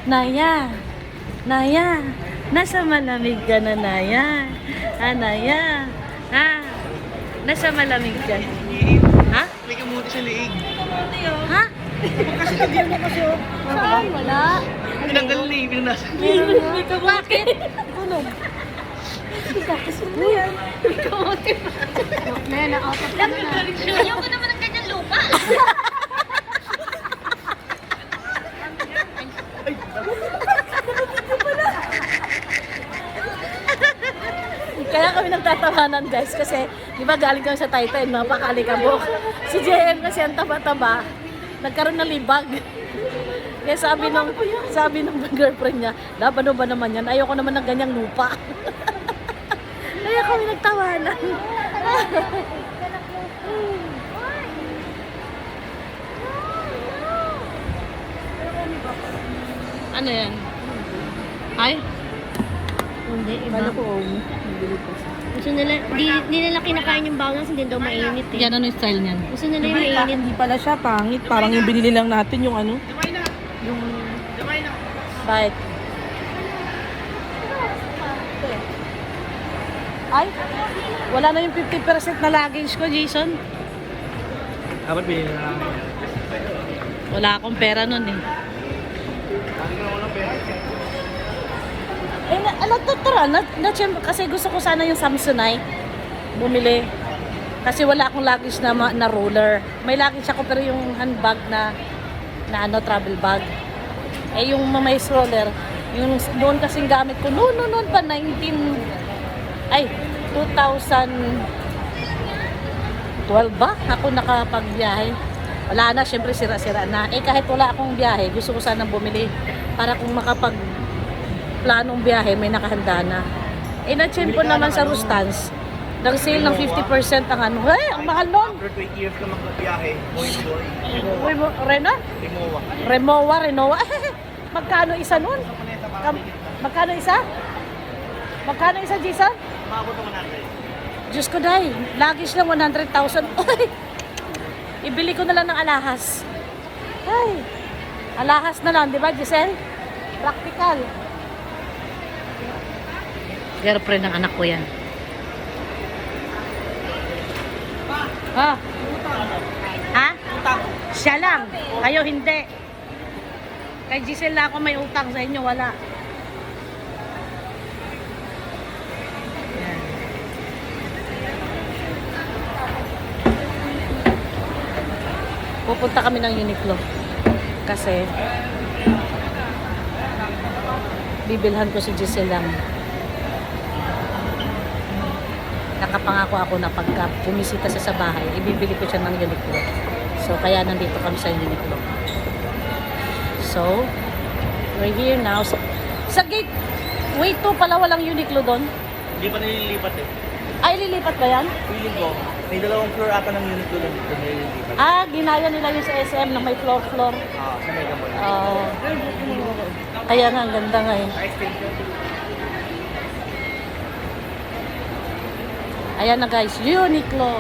Naya. Naya. Nasa malamig ka na, Naya. Naya. Nasa malamig ka. Ha? May kamuti sa liig. Ha? Kasi kagyan mo kasi oh. Saan? Wala. Pinanggal na eh, pinanasa. Bakit? Tulog. Kasundo yan. Kamote pa. Nena, out of na. Ayoko naman ng ganyan lupa. Kaya kami nagtatawanan guys kasi di ba galing kami sa Titan, napakalikabok. Si JM kasi ang taba-taba, nagkaroon ng libag. Kaya sabi ng girlfriend niya, laban ba naman yan? Ayoko naman ng ganyang lupa. Kaya kami nagtawanan. Ano yan? Ay? Hindi, iba. Kala ko, Gusto nila, di nila kinakain yung bawang hindi daw mainit eh. yan ano yung style niyan? Gusto nila yung mainit. Hindi pala siya pangit. Parang yung binili lang natin yung ano. Yung... Bakit? Ay, wala na yung 50% na luggage ko, Jason. Dapat bilhin na namin. Wala akong pera nun eh. Lagi ka walang pera. Kasi gusto ko sana yung Samsonite bumili. Kasi wala akong luggage na roller. May luggage ako pero yung handbag na travel bag. Eh yung may stroller, yung doon kasing gamit ko noon pa 2012 ba? Ako nakapagbiyahe. Wala na, syempre sira-sira na. Eh kahit wala akong biyahe, gusto ko sana bumili para kung planong biyahe, may nakahanda na. Eh, na-chain ko naman sa Rustans. Nag-sale ng 50% ang ano. Eh, ang mahal nun. After 20 years ka magbiyahe, Rena? Rimowa. Renoa. Magkano isa nun? Magkano isa? Magkano isa, Jason? Makabot naman natin. Diyos ko, day. Luggage lang 100,000. Uy! Ibili ko na lang ng alahas. Ay! Alahas na lang, di ba, Giselle? Practical. Girlfriend ng anak ko yan. Ha? Ha? Siya lang. Kayo hindi. Kay Giselle na ako may utang, sa inyo wala. Yan. Pupunta kami ng Uniqlo. Kasi bibilhan ko si Giselle lang. Nakapangako ako na pagka bumisita siya sa bahay, ibibili ko siya ng Uniqlo. So, kaya nandito kami sa Uniqlo. So, we're here now. Sa gate, wait to pala walang Uniqlo doon. Hindi pa nililipat eh. Ay, lilipat ba yan? Feeling ko, may dalawang floor ata ng unit ko lang dito nililipat. Ah, ginaya nila yung sa SM na may floor-floor. Sa Mega Mall. Kaya nga, ang ganda nga eh. Extension. Ayan na guys, Uniqlo.